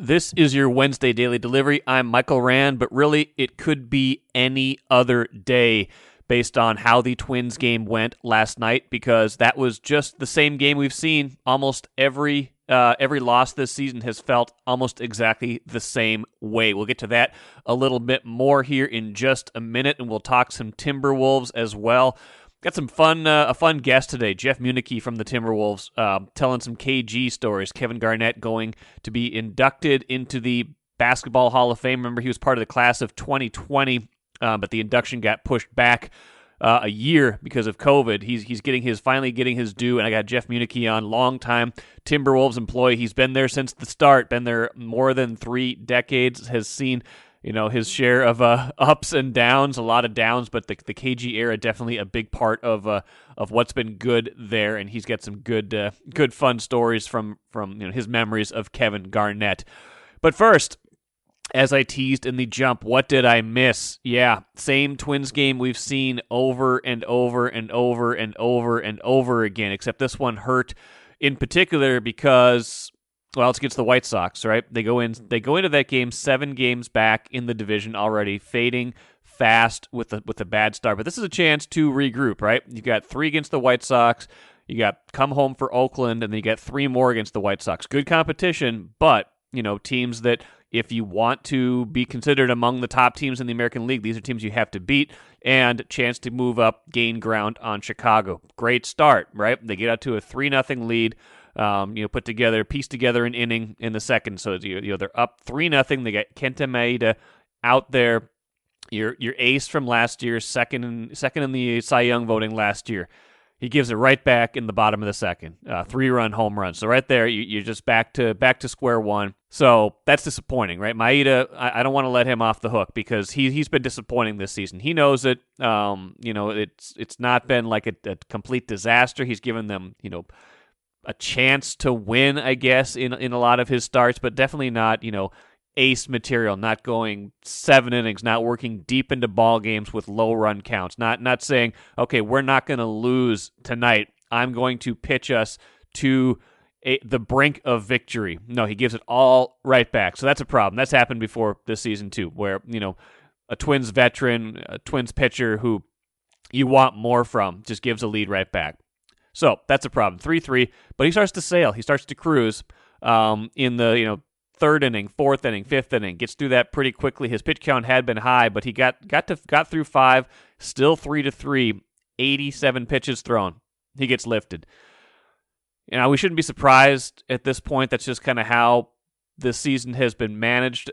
This is your Wednesday Daily Delivery. I'm Michael Rand, but really it could be any other day based on how the Twins game went last night, because that was just the same game we've seen. Almost every loss this season has felt almost exactly the same way. We'll get to that a little bit more here in just a minute, and we'll talk some Timberwolves as well. Got some a fun guest today, Jeff Munneke from the Timberwolves, telling some KG stories. Kevin Garnett going to be inducted into the Basketball Hall of Fame. Remember, he was part of the class of 2020, but the induction got pushed back a year because of COVID. He's finally getting his due, and I got Jeff Munneke on, longtime Timberwolves employee. He's been there since the start, been there more than 3 decades, has seen his share of ups and downs, a lot of downs, but the KG era definitely a big part of what's been good there, and he's got some good fun stories from his memories of Kevin Garnett. But first, as I teased in the jump, what did I miss? Yeah, same Twins game we've seen over and over and over and over and over again, except this one hurt in particular because, well, it's against the White Sox, right? They go into that game 7 games back in the division already, fading fast with a bad start. But this is a chance to regroup, right? You got 3 against the White Sox, you got come home for Oakland, and then you got 3 more against the White Sox. Good competition, but teams that, if you want to be considered among the top teams in the American League, these are teams you have to beat, and chance to move up, gain ground on Chicago. Great start, right? They get out to a 3-0 lead. Piece together an inning in the second. So they're up 3-0. They got Kenta Maeda out there, your ace from last year, second in the Cy Young voting last year. He gives it right back in the bottom of the second, 3-run home run. So right there, you're just back to square one. So that's disappointing, right? Maeda, I don't want to let him off the hook because he's been disappointing this season. He knows it. It's not been like a complete disaster. He's given them, a chance to win, I guess, in a lot of his starts, but definitely not, ace material, not going 7 innings, not working deep into ball games with low run counts, not saying, okay, we're not going to lose tonight. I'm going to pitch us to the brink of victory. No, he gives it all right back. So that's a problem. That's happened before this season too, where, a Twins veteran, a Twins pitcher who you want more from just gives a lead right back. So that's a problem. 3-3, but he starts to sail. He starts to cruise in the 3rd inning, 4th inning, 5th inning. Gets through that pretty quickly. His pitch count had been high, but he got through 5. Still 3-3. 87 pitches thrown. He gets lifted. We shouldn't be surprised at this point. That's just kind of how this season has been managed.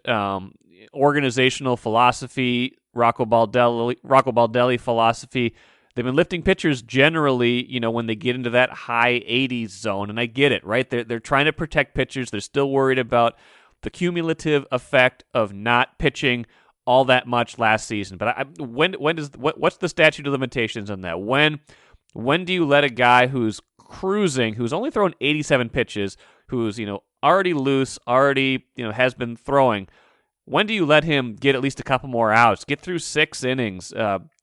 Organizational philosophy, Rocco Baldelli philosophy. They've been lifting pitchers generally, when they get into that high 80s zone, and I get it, right? They're trying to protect pitchers. They're still worried about the cumulative effect of not pitching all that much last season. But what's the statute of limitations on that? When do you let a guy who's cruising, who's only thrown 87 pitches, who's already loose, already has been throwing? When do you let him get at least a couple more outs, get through 6 innings,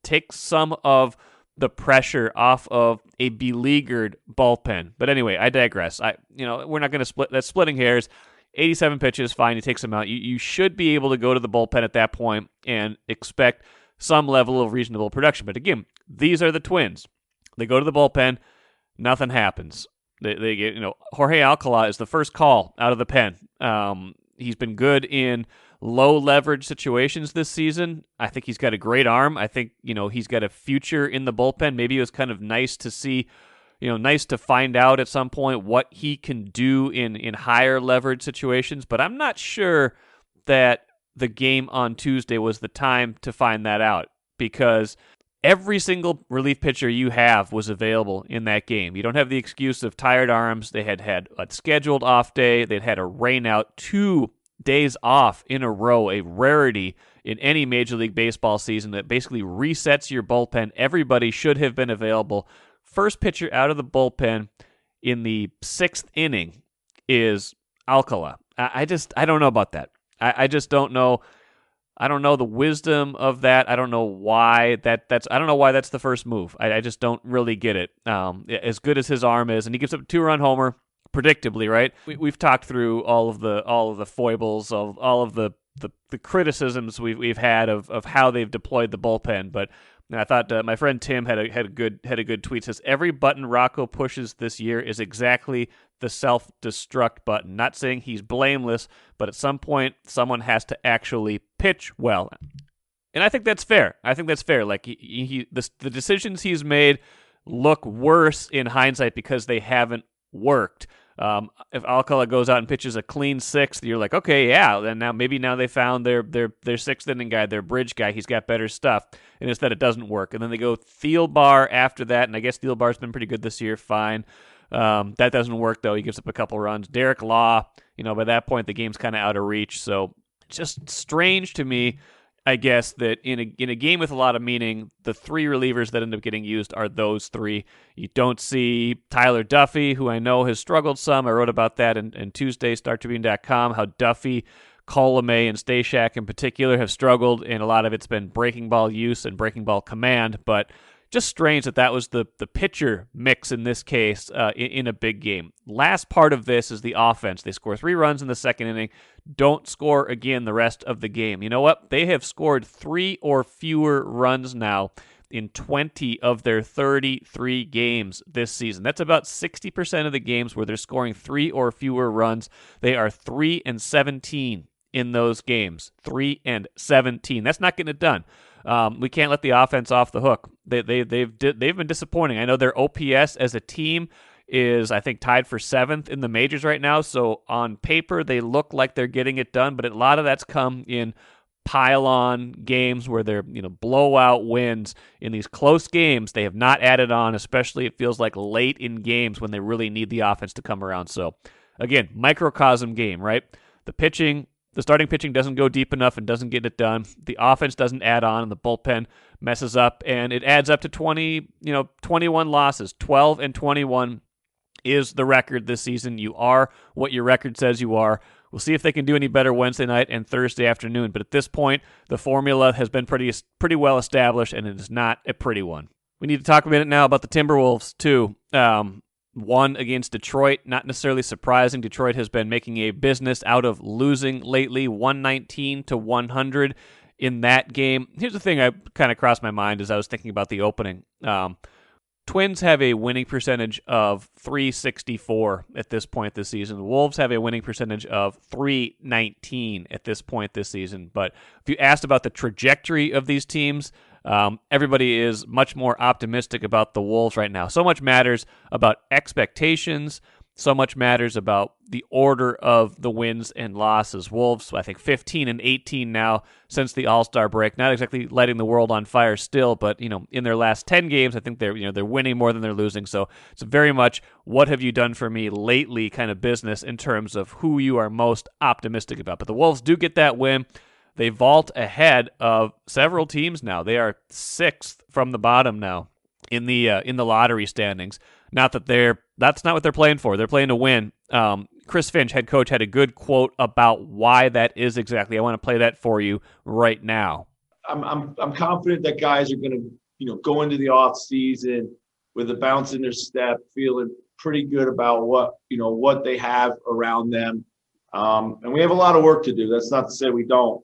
take some of the pressure off of a beleaguered bullpen? But anyway, I digress. We're not going to split. That's splitting hairs. 87 pitches, fine. He takes them out. You should be able to go to the bullpen at that point and expect some level of reasonable production. But again, these are the Twins. They go to the bullpen, nothing happens. They get Jorge Alcala is the first call out of the pen. He's been good in low leverage situations this season. I think he's got a great arm. I think, he's got a future in the bullpen. Maybe it was kind of nice to see, nice to find out at some point what he can do in higher leverage situations. But I'm not sure that the game on Tuesday was the time to find that out, because every single relief pitcher you have was available in that game. You don't have the excuse of tired arms. They had a scheduled off day. They'd had a rain out, 2 days off in a row, a rarity in any Major League Baseball season that basically resets your bullpen. Everybody should have been available. First pitcher out of the bullpen in the 6th inning is Alcala. I don't know about that. I just don't know. I don't know the wisdom of that. I don't know why I don't know why that's the first move. I just don't really get it. As good as his arm is, and he gives up a 2-run homer, predictably, right? We've talked through all of the foibles, of all of the criticisms we've had of how they've deployed the bullpen, but I thought my friend Tim had a good tweet. Says every button Rocco pushes this year is exactly the self-destruct button. Not saying he's blameless, but at some point someone has to actually pitch well, and I think that's fair. Like the decisions he's made look worse in hindsight because they haven't worked. If Alcala goes out and pitches a clean sixth, you're like, okay, yeah. Then now they found their sixth inning guy, their bridge guy. He's got better stuff. And instead, it doesn't work. And then they go Thielbar after that, and I guess Thielbar's been pretty good this year. Fine. That doesn't work though. He gives up a couple runs. Derek Law, by that point the game's kind of out of reach. So just strange to me, I guess, that in a game with a lot of meaning, the three relievers that end up getting used are those three. You don't see Tyler Duffy, who I know has struggled some. I wrote about that in Tuesday, StarTribune.com, how Duffy, Colomé, and Stashak in particular have struggled, and a lot of it's been breaking ball use and breaking ball command, but just strange that was the pitcher mix in this case in a big game. Last part of this is the offense. They score 3 runs in the second inning, don't score again the rest of the game. You know what? They have scored 3 or fewer runs now in 20 of their 33 games this season. That's about 60% of the games where they're scoring 3 or fewer runs. They are 3-17 in those games. 3-17. That's not getting it done. We can't let the offense off the hook. They've been disappointing. I know their OPS as a team is, I think, tied for 7th in the majors right now. So on paper, they look like they're getting it done, but a lot of that's come in pile-on games where they're blowout wins. In these close games, they have not added on, especially it feels like late in games when they really need the offense to come around. So again, microcosm game, right? The starting pitching doesn't go deep enough and doesn't get it done. The offense doesn't add on, and the bullpen messes up, and it adds up to 21 losses. 12-21 is the record this season. You are what your record says you are. We'll see if they can do any better Wednesday night and Thursday afternoon. But at this point, the formula has been pretty well established, and it is not a pretty one. We need to talk a minute now about the Timberwolves, too. One against Detroit, not necessarily surprising. Detroit has been making a business out of losing lately, 119-100 in that game. Here's the thing I kind of crossed my mind as I was thinking about the opening. Twins have a winning percentage of .364 at this point this season. The Wolves have a winning percentage of .319 at this point this season. But if you asked about the trajectory of these teams, everybody is much more optimistic about the Wolves right now. So much matters about expectations. So much matters about the order of the wins and losses. Wolves, I think, 15-18 now since the All-Star break. Not exactly lighting the world on fire still, but in their last 10 games, I think they're winning more than they're losing. So it's very much what have you done for me lately kind of business in terms of who you are most optimistic about. But the Wolves do get that win. They vault ahead of several teams now. They are 6th from the bottom now in the lottery standings. Not that that's not what they're playing for. They're playing to win. Chris Finch, head coach, had a good quote about why that is exactly. I want to play that for you right now. I'm confident that guys are going to go into the off season with a bounce in their step, feeling pretty good about what they have around them. And we have a lot of work to do. That's not to say we don't,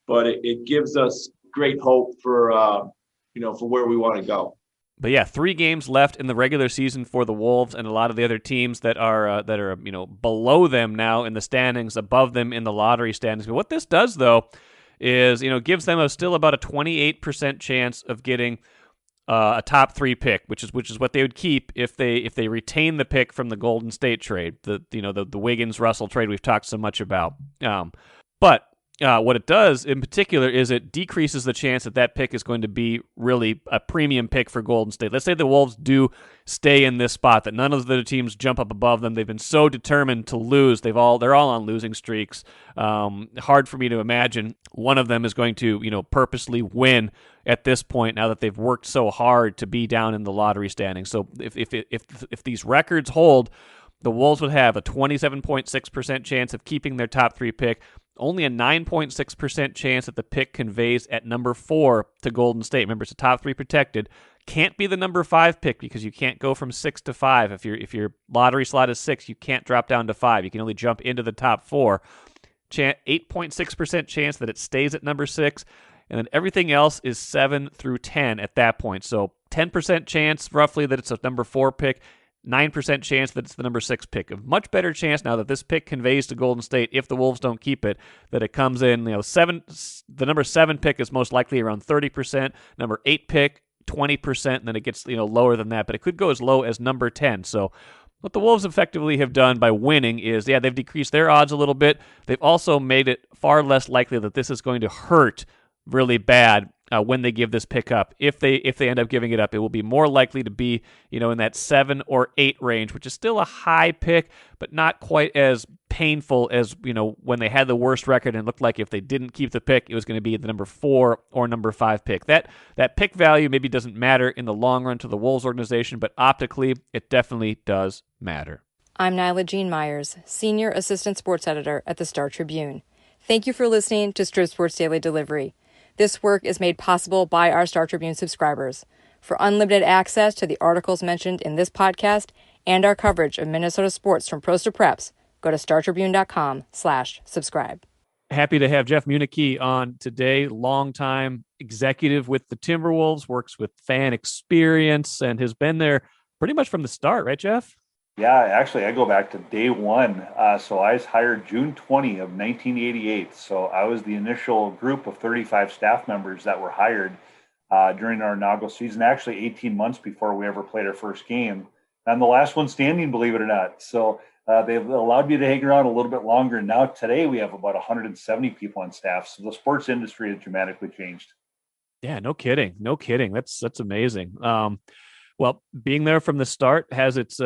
but it gives us great hope for where we want to go. But yeah, 3 games left in the regular season for the Wolves and a lot of the other teams that are below them now in the standings, above them in the lottery standings. But what this does though is gives them still about a 28% chance of getting a top 3 pick, which is what they would keep if they retain the pick from the Golden State trade, the Wiggins Russell trade we've talked so much about. But what it does in particular is it decreases the chance that pick is going to be really a premium pick for Golden State. Let's say the Wolves do stay in this spot, that none of the other teams jump up above them. They've been so determined to lose. They're all on losing streaks. Hard for me to imagine one of them is going to purposely win at this point now that they've worked so hard to be down in the lottery standings. So if these records hold, the Wolves would have a 27.6% chance of keeping their top 3 pick, only a 9.6% chance that the pick conveys at number 4 to Golden State. Remember, it's a top 3 protected. Can't be the number 5 pick because you can't go from 6 to 5. If your lottery slot is 6, you can't drop down to 5. You can only jump into the top 4. 8.6% chance that it stays at number 6, and then everything else is 7 through 10 at that point. So 10% chance roughly that it's a number 4 pick, 9% chance that it's the number 6 pick. A much better chance now that this pick conveys to Golden State, if the Wolves don't keep it, that it comes in, the number 7 pick is most likely around 30%, number 8 pick 20%, and then it gets lower than that, but it could go as low as number 10. So what the Wolves effectively have done by winning is, they've decreased their odds a little bit. They've also made it far less likely that this is going to hurt really bad when they give this pick up. If they end up giving it up, it will be more likely to be in that 7 or 8 range, which is still a high pick, but not quite as painful as when they had the worst record and looked like if they didn't keep the pick, it was going to be the number 4 or number 5 pick. That pick value maybe doesn't matter in the long run to the Wolves organization, but optically it definitely does matter. I'm Nyla Jean Myers, Senior Assistant Sports Editor at the Star Tribune. Thank you for listening to Strip Sports Daily Delivery. This work is made possible by our Star Tribune subscribers. For unlimited access to the articles mentioned in this podcast and our coverage of Minnesota sports from pros to preps, go to startribune.com/subscribe. Happy to have Jeff Munneke on today, longtime executive with the Timberwolves, works with fan experience, and has been there pretty much from the start, right, Jeff? Yeah, actually, I go back to day one. So I was hired June 20 of 1988. So I was the initial group of 35 staff members that were hired during our inaugural season, actually 18 months before we ever played our first game. I'm the last one standing, believe it or not. So they've allowed me to hang around a little bit longer. And now today we have about 170 people on staff. So the sports industry has dramatically changed. Yeah, no kidding. No kidding. That's amazing. Well, being there from the start has its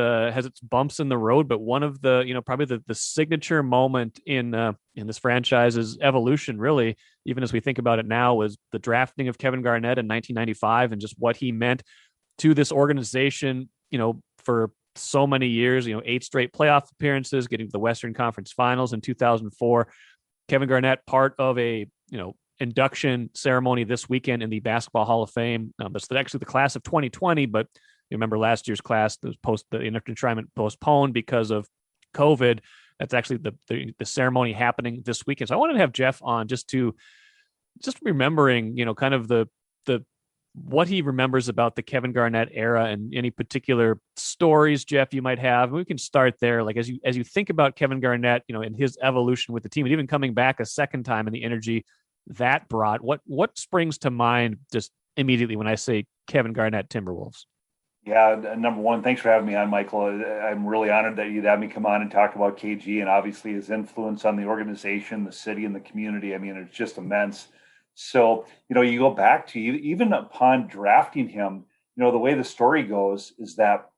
bumps in the road, but one of the probably the signature moment in this franchise's evolution, really, even as we think about it now, was the drafting of Kevin Garnett in 1995 and just what he meant to this organization. For so many years, 8 straight playoff appearances, getting to the Western Conference Finals in 2004. Kevin Garnett, part of a induction ceremony this weekend in the Basketball Hall of Fame. That's actually the class of 2020, but you remember last year's class, the induction postponed because of COVID. That's actually the ceremony happening this weekend. So I wanted to have Jeff on just remembering, kind of the what he remembers about the Kevin Garnett era and any particular stories, Jeff, you might have. We can start there. Like as you think about Kevin Garnett, and his evolution with the team, and even coming back a second time and the energy that brought, what springs to mind just immediately when I say Kevin Garnett Timberwolves? Yeah, number one, thanks for having me on, Michael. I'm really honored that you'd have me come on and talk about KG and obviously his influence on the organization, the city, and the community. I mean, it's just immense. So, you go back to even upon drafting him, the way the story goes is that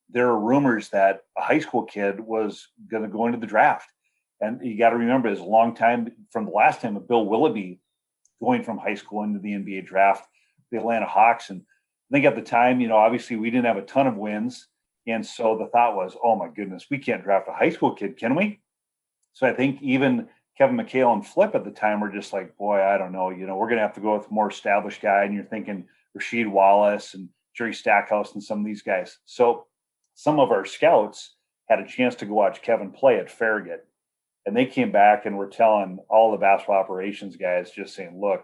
there are rumors that a high school kid was going to go into the draft. And you got to remember, it's a long time from the last time of Bill Willoughby going from high school into the NBA draft, the Atlanta Hawks. And I think at the time, obviously we didn't have a ton of wins. And so the thought was, oh my goodness, we can't draft a high school kid, can we? So I think even Kevin McHale and Flip at the time were just like, boy, I don't know, we're going to have to go with a more established guy. And you're thinking Rasheed Wallace and Jerry Stackhouse and some of these guys. So some of our scouts had a chance to go watch Kevin play at Farragut. And they came back and were telling all the basketball operations guys, just saying, look,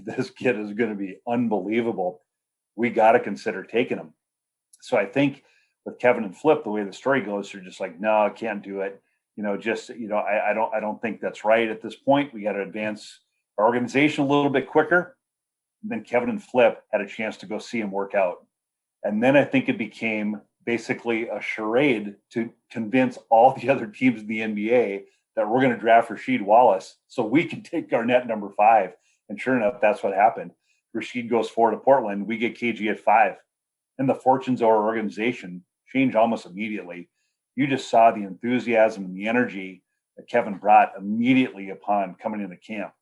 this kid is going to be unbelievable. We got to consider taking him. So I think with Kevin and Flip, the way the story goes, they're just like, no, I can't do it. I don't think that's right at this point. We got to advance our organization a little bit quicker. And then Kevin and Flip had a chance to go see him work out. And then I think it became basically a charade to convince all the other teams in the NBA that we're going to draft Rasheed Wallace so we can take Garnett number 5. And sure enough, that's what happened. Rasheed goes 4 to Portland. We get KG at 5. And the fortunes of our organization change almost immediately. You just saw the enthusiasm and the energy that Kevin brought immediately upon coming into camp.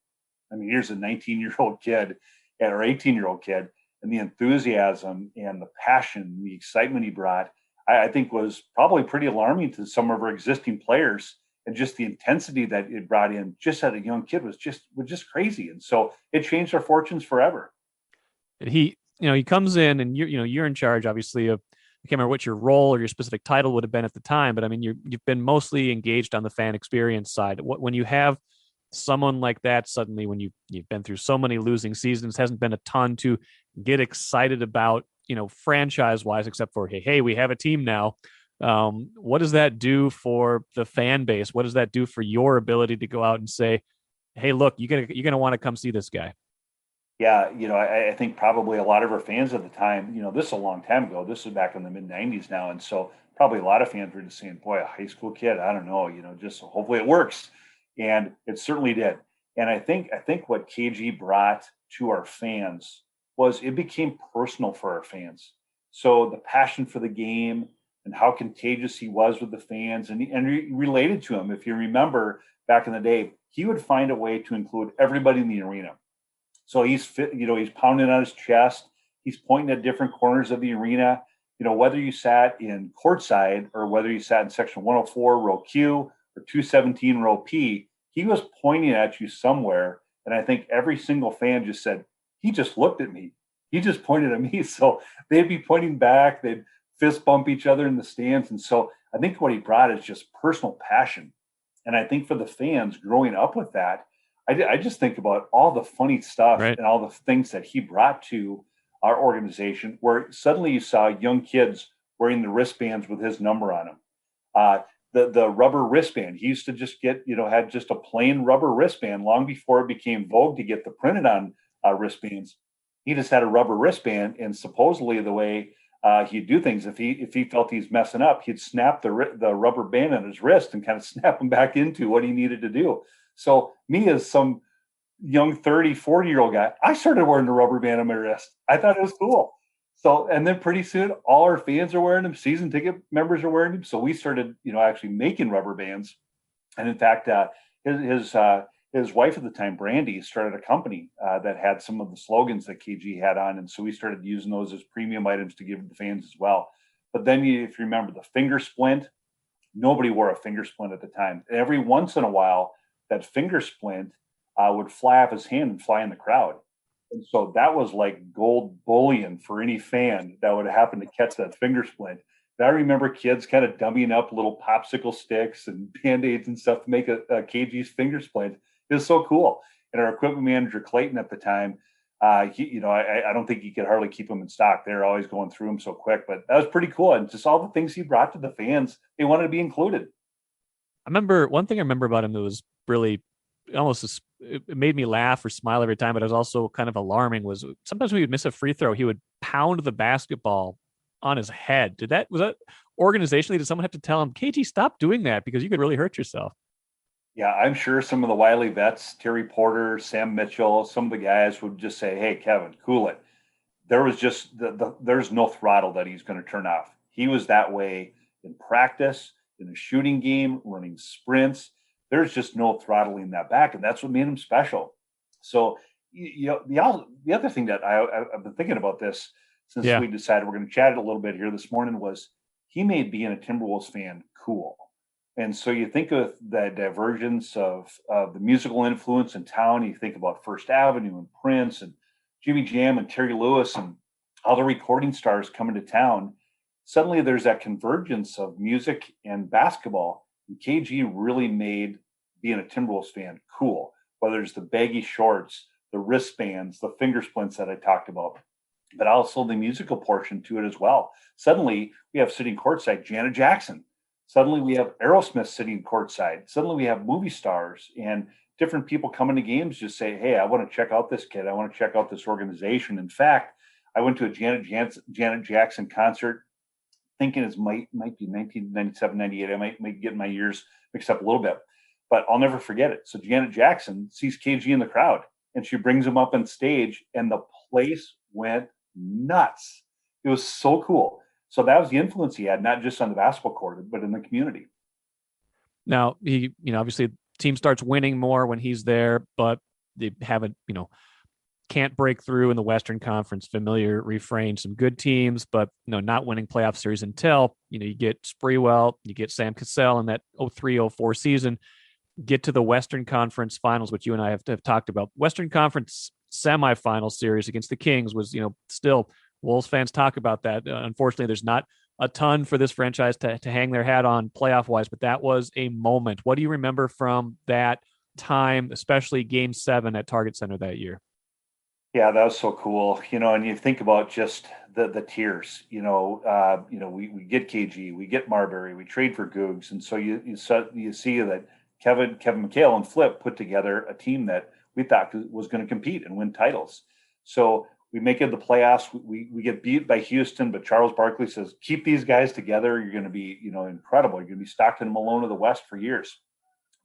I mean, here's a 19-year-old kid or 18-year-old kid, and the enthusiasm and the passion, the excitement he brought, I think was probably pretty alarming to some of our existing players. And just the intensity that it brought in just as a young kid was just crazy. And so it changed our fortunes forever. And he he comes in and you're in charge, obviously, of, I can't remember what your role or your specific title would have been at the time, but I mean, you've been mostly engaged on the fan experience side. When you have someone like that, suddenly when you've been through so many losing seasons, hasn't been a ton to get excited about, franchise wise, except for, hey, we have a team now. What does that do for the fan base? What does that do for your ability to go out and say, hey, look, you're gonna want to come see this guy? Yeah, I think probably a lot of our fans at the time, this is a long time ago. This is back in the mid '90s now, and so probably a lot of fans were just saying, "Boy, a high school kid, I don't know, just hopefully it works," and it certainly did. And I think what KG brought to our fans was it became personal for our fans. So the passion for the game and how contagious he was with the fans, and related to him. If you remember back in the day, he would find a way to include everybody in the arena. So he's fit, he's pounding on his chest. He's pointing at different corners of the arena. Whether you sat in courtside or whether you sat in section 104, row Q, or 217, row P, he was pointing at you somewhere. And I think every single fan just said, he just looked at me. He just pointed at me. So they'd be pointing back. They'd fist bump each other in the stands. And so I think what he brought is just personal passion. And I think for the fans growing up with that, I just think about all the funny stuff, right, and all the things that he brought to our organization, where suddenly you saw young kids wearing the wristbands with his number on them. The rubber wristband, he used to just get, had just a plain rubber wristband long before it became vogue to get the printed on wristbands. He just had a rubber wristband, and supposedly the way he'd do things, if he felt he's messing up, he'd snap the rubber band on his wrist and kind of snap him back into what he needed to do. So me as some young 30, 40-year-old guy, I started wearing the rubber band on my wrist. I thought it was cool. So, and then pretty soon all our fans are wearing them. Season ticket members are wearing them. So we started, actually making rubber bands. And in fact, his wife at the time, Brandy, started a company that had some of the slogans that KG had on. And so we started using those as premium items to give to the fans as well. But then if you remember the finger splint, nobody wore a finger splint at the time. Every once in a while, that finger splint would fly off his hand and fly in the crowd. And so that was like gold bullion for any fan that would happen to catch that finger splint. And I remember kids kind of dummying up little popsicle sticks and Band-Aids and stuff to make a KG's finger splint. It was so cool. And our equipment manager, Clayton, at the time, I don't think he could hardly keep them in stock. They're always going through them so quick. But that was pretty cool. And just all the things he brought to the fans, they wanted to be included. I remember one thing I remember about him that was really it made me laugh or smile every time, but it was also kind of alarming, was sometimes when he would miss a free throw, he would pound the basketball on his head. Was that organizationally, did someone have to tell him, KG, stop doing that because you could really hurt yourself? Yeah, I'm sure some of the Wiley vets, Terry Porter, Sam Mitchell, some of the guys would just say, hey, Kevin, cool it. There was just, there's no throttle that he's going to turn off. He was that way in practice, in the shooting game, running sprints. There's just no throttling that back, and that's what made him special. So, the other thing that I've been thinking about this since we decided we're going to chat it a little bit here this morning was he made being a Timberwolves fan cool. And so you think of the divergence of the musical influence in town. You think about First Avenue and Prince and Jimmy Jam and Terry Lewis and all the recording stars coming to town. Suddenly there's that convergence of music and basketball. And KG really made being a Timberwolves fan cool, whether it's the baggy shorts, the wristbands, the finger splints that I talked about, but also the musical portion to it as well. Suddenly we have sitting courtside Janet Jackson. Suddenly we have Aerosmith sitting courtside. Suddenly we have movie stars and different people coming to games just say, hey, I want to check out this kid. I want to check out this organization. In fact, I went to a Janet Jackson concert thinking it might be 1997, 98. I might get my years mixed up a little bit, but I'll never forget it. So Janet Jackson sees KG in the crowd and she brings him up on stage and the place went nuts. It was so cool. So that was the influence he had, not just on the basketball court, but in the community. Now, he, obviously team starts winning more when he's there, but they haven't, can't break through in the Western Conference. Familiar refrain, some good teams, but not winning playoff series until, you get Sprewell, you get Sam Cassell in that 03-04 season, get to the Western Conference finals, which you and I have talked about. Western Conference semifinal series against the Kings was, still Wolves fans talk about that. Unfortunately, there's not a ton for this franchise to hang their hat on playoff wise, but that was a moment. What do you remember from that time, especially Game 7 at Target Center that year? Yeah, that was so cool. And you think about just the tiers. We get KG, we get Marbury, we trade for Googs, and so you see that Kevin McHale and Flip put together a team that we thought was going to compete and win titles. So we make it the playoffs. We get beat by Houston, but Charles Barkley says, keep these guys together. You're going to be, incredible. You're going to be Stockton and Malone of the West for years.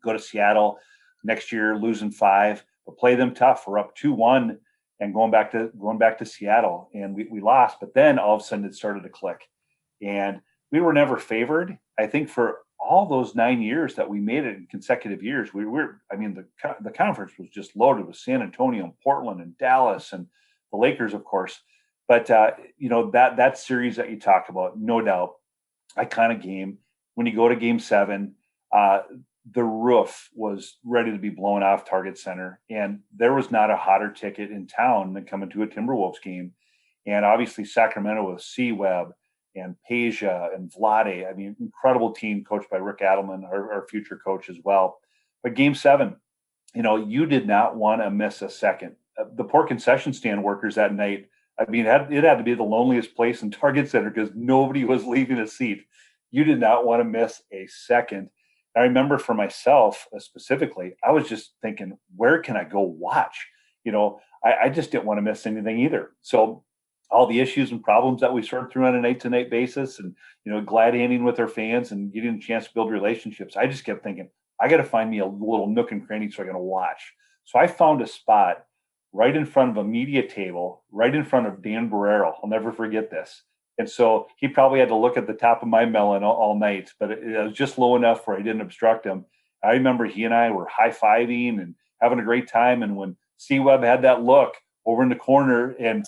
Go to Seattle next year, losing 5, but play them tough. We're up 2-1 and going back to Seattle, and we lost. But then all of a sudden it started to click, and we were never favored. I think for all those 9 years that we made it in consecutive years, the conference was just loaded with San Antonio and Portland and Dallas and the Lakers, of course. But that series that you talk about, no doubt, iconic game. When you go to Game 7, the roof was ready to be blown off Target Center, and there was not a hotter ticket in town than coming to a Timberwolves game. And obviously Sacramento with C-Web and Peja and Vlade. Incredible team coached by Rick Adelman, our future coach as well. But Game 7, you did not want to miss a second. The poor concession stand workers that night, it had to be the loneliest place in Target Center because nobody was leaving a seat. You did not want to miss a second. I remember for myself specifically, I was just thinking, where can I go watch? I just didn't want to miss anything either. So all the issues and problems that we sort through on a night-to-night basis and, glad handing with our fans and getting a chance to build relationships, I just kept thinking, I got to find me a little nook and cranny so I can watch. So I found a spot right in front of a media table, right in front of Dan Barrero. I'll never forget this. And so he probably had to look at the top of my melon all night, but it was just low enough where I didn't obstruct him. I remember he and I were high-fiving and having a great time. And when C-Web had that look over in the corner and,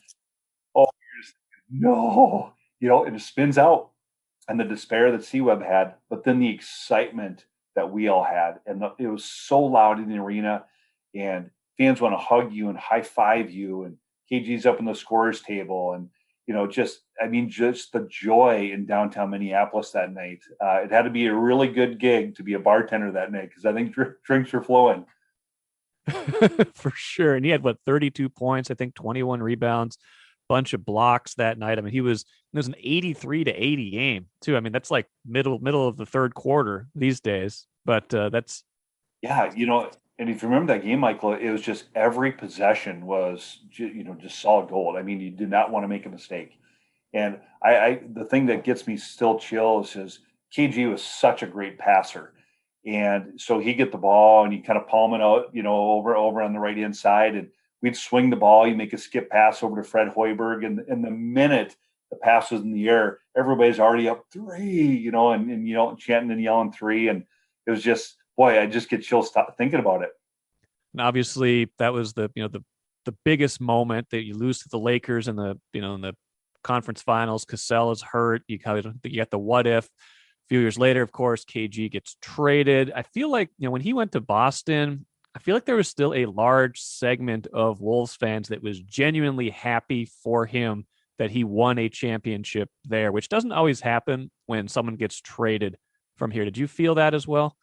no, it spins out, and the despair that C-Web had, but then the excitement that we all had. And it was so loud in the arena, and fans want to hug you and high-five you, and KG's up in the scorer's table. And, just the joy in downtown Minneapolis that night. It had to be a really good gig to be a bartender that night because I think drinks were flowing. For sure. And he had 32 points, I think 21 rebounds, bunch of blocks that night. It was an 83-80 game too. That's like middle of the third quarter these days, but that's. Yeah. And if you remember that game, Michael, it was just every possession was, just solid gold. You did not want to make a mistake. And the thing that gets me still chills is KG was such a great passer. And so he'd get the ball and he'd kind of palm it out, over on the right hand side. And we'd swing the ball. You make a skip pass over to Fred Hoiberg. And the minute the pass was in the air, everybody's already up 3, and chanting and yelling 3. And it was just, boy, I just get chills thinking about it. And obviously that was the biggest moment that you lose to the Lakers in the conference finals. Cassell is hurt. You get the what if. A few years later, of course, KG gets traded. I feel like, when he went to Boston, I feel like there was still a large segment of Wolves fans that was genuinely happy for him that he won a championship there, which doesn't always happen when someone gets traded from here. Did you feel that as well?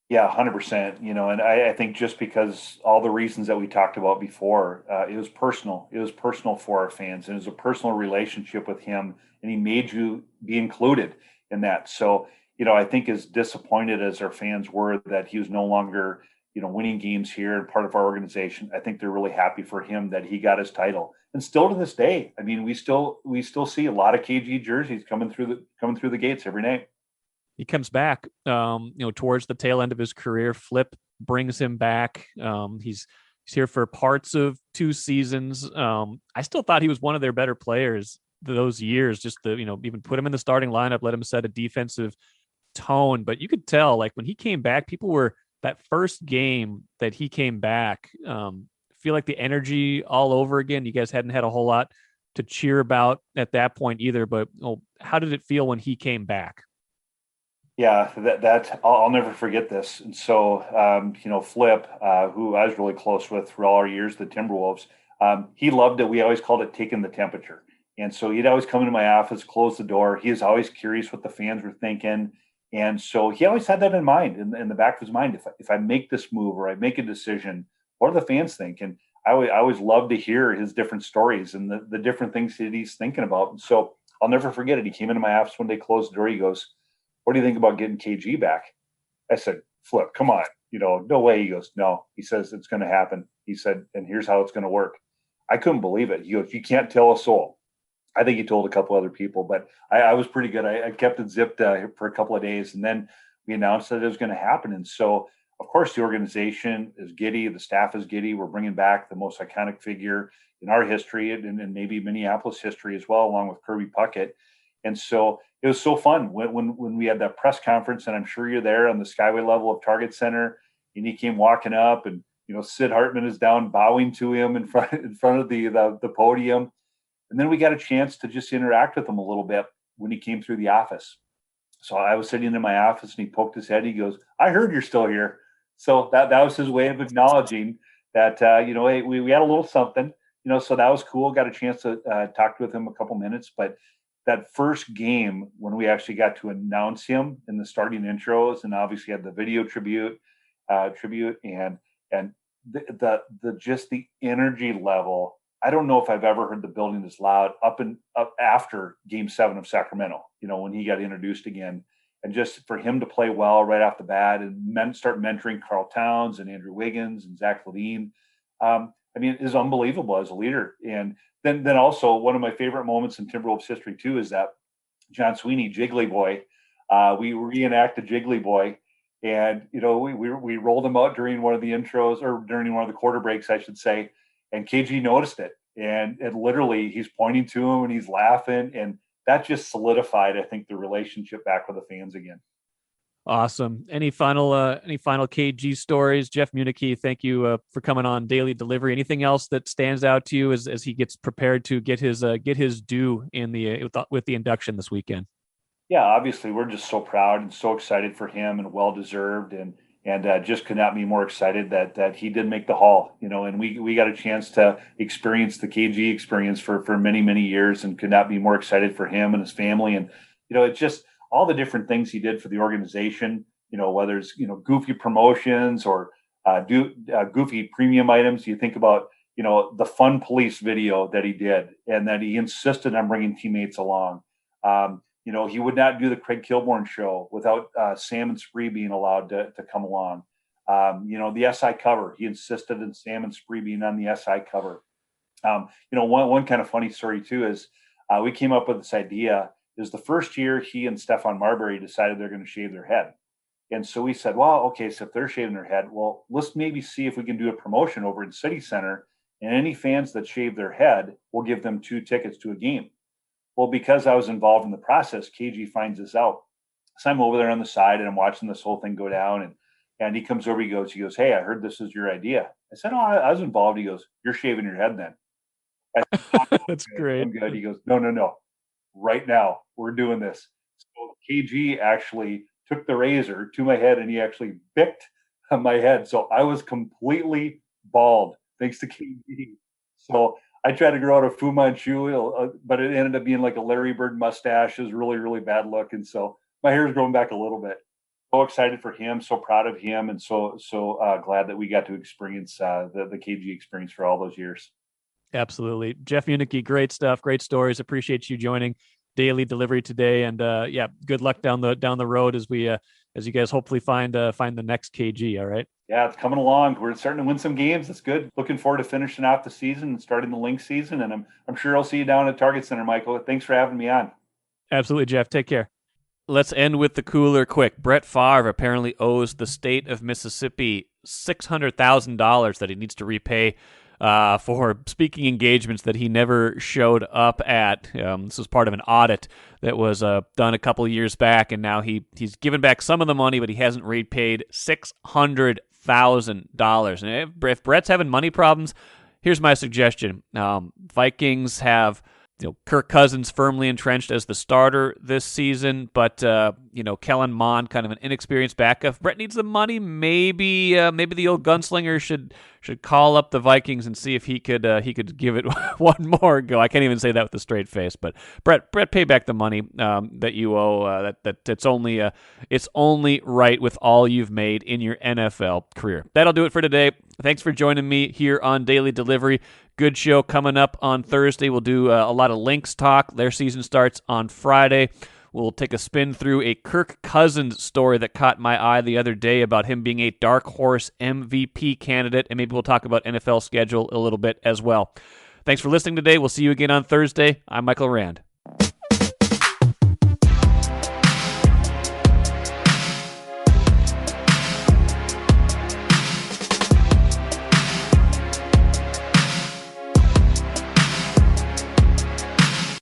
Yeah, 100%. And I think just because all the reasons that we talked about before, it was personal. It was personal for our fans, and it was a personal relationship with him, and he made you be included in that. So, I think as disappointed as our fans were that he was no longer, winning games here and part of our organization, I think they're really happy for him that he got his title. And still to this day, we still see a lot of KG jerseys coming through the gates every night. He comes back, towards the tail end of his career. Flip brings him back. He's here for parts of 2 seasons. I still thought he was one of their better players those years, just to, even put him in the starting lineup, let him set a defensive tone. But you could tell, like, when he came back, people were, that first game that he came back, feel like the energy all over again. You guys hadn't had a whole lot to cheer about at that point either, but how did it feel when he came back? Yeah, that I'll never forget this. And so, Flip, who I was really close with for all our years, the Timberwolves, He loved it. We always called it taking the temperature. And so he'd always come into my office, close the door. He was always curious what the fans were thinking. And so he always had that in mind, in the back of his mind. If I make this move or I make a decision, what do the fans think? And I always love to hear his different stories and the different things that he's thinking about. And so I'll never forget it. He came into my office one day, closed the door. He goes, "What do you think about getting KG back?" I said, "Flip, come on. No way." He goes, "No." He says, "It's going to happen." He said, "And here's how it's going to work." I couldn't believe it. He goes, "You can't tell a soul." I think he told a couple other people, but I was pretty good. I kept it zipped for a couple of days, and then we announced that it was going to happen. And so, of course, the organization is giddy. The staff is giddy. We're bringing back the most iconic figure in our history and maybe Minneapolis history as well, along with Kirby Puckett. And so it was so fun when we had that press conference, and I'm sure you're there on the Skyway level of Target Center, and he came walking up, and Sid Hartman is down bowing to him in front of the podium. And then we got a chance to just interact with him a little bit when he came through the office. So I was sitting in my office, and he poked his head. He goes, "I heard you're still here." So that was his way of acknowledging that, hey, we had a little something, so that was cool. Got a chance to talk with him a couple minutes. But that first game when we actually got to announce him in the starting intros, and obviously had the video tribute and the just the energy level. I don't know if I've ever heard the building this loud up after Game 7 of Sacramento, when he got introduced again. And just for him to play well right off the bat and start mentoring Carl Towns and Andrew Wiggins and Zach Ledeen, is unbelievable as a leader. And then also one of my favorite moments in Timberwolves history too is that John Sweeney, Jiggly Boy, we reenacted Jiggly Boy. And, we rolled him out during one of the intros, or during one of the quarter breaks, I should say. And KG noticed it, and literally he's pointing to him and he's laughing, and that just solidified, I think, the relationship back with the fans again. Awesome. Any final KG stories? Jeff Munneke, thank you for coming on Daily Delivery. Anything else that stands out to you as he gets prepared to get his due in with the induction this weekend? Yeah, obviously we're just so proud and so excited for him, and well deserved, and just could not be more excited that he did make the Hall, and we got a chance to experience the KG experience for many, many years, and could not be more excited for him and his family. And, it's just all the different things he did for the organization, whether it's, goofy promotions or goofy premium items. You think about, the Fun Police video that he did, and that he insisted on bringing teammates along. He would not do the Craig Kilborn show without Sam and Spree being allowed to come along. The SI cover, he insisted on Sam and Spree being on the SI cover. One kind of funny story too is we came up with this idea. Is the first year he and Stephon Marbury decided they're going to shave their head. And so we said, well, okay, so if they're shaving their head, well, let's maybe see if we can do a promotion over in City Center, and any fans that shave their head, we'll give them 2 tickets to a game. Well, because I was involved in the process, KG finds this out. So I'm over there on the side, and I'm watching this whole thing go down. And he comes over, he goes, "Hey, I heard this is your idea." I said, "Oh, I was involved." He goes, "You're shaving your head then." I said, "Oh, that's great. I'm good." He goes, No. Right now, we're doing this. So KG actually took the razor to my head, and he actually picked my head. So I was completely bald, thanks to KG. So I tried to grow out a Fu Manchu, but it ended up being like a Larry Bird mustache. It was really, really bad look. And so my hair is growing back a little bit. So excited for him, so proud of him, and so glad that we got to experience the KG experience for all those years. Absolutely. Jeff Munneke, great stuff, great stories. Appreciate you joining Daily Delivery today. And good luck down the road as you guys hopefully find the next KG. All right. Yeah, it's coming along. We're starting to win some games. That's good. Looking forward to finishing off the season and starting the Link season. And I'm sure I'll see you down at Target Center, Michael. Thanks for having me on. Absolutely, Jeff. Take care. Let's end with the cooler quick. Brett Favre apparently owes the state of Mississippi $600,000 that he needs to repay for speaking engagements that he never showed up at. This was part of an audit that was done a couple of years back, and now he's given back some of the money, but he hasn't repaid $600,000. And if Brett's having money problems, here's my suggestion. Vikings have Kirk Cousins firmly entrenched as the starter this season, but Kellen Mond, kind of an inexperienced backup. If Brett needs the money, maybe the old gunslinger should call up the Vikings and see if he could give it one more go. I can't even say that with a straight face, but Brett, pay back the money that you owe. That it's only right with all you've made in your NFL career. That'll do it for today. Thanks for joining me here on Daily Delivery. Good show coming up on Thursday. We'll do a lot of Lynx talk. Their season starts on Friday. We'll take a spin through a Kirk Cousins story that caught my eye the other day about him being a dark horse MVP candidate, and maybe we'll talk about NFL schedule a little bit as well. Thanks for listening today. We'll see you again on Thursday. I'm Michael Rand.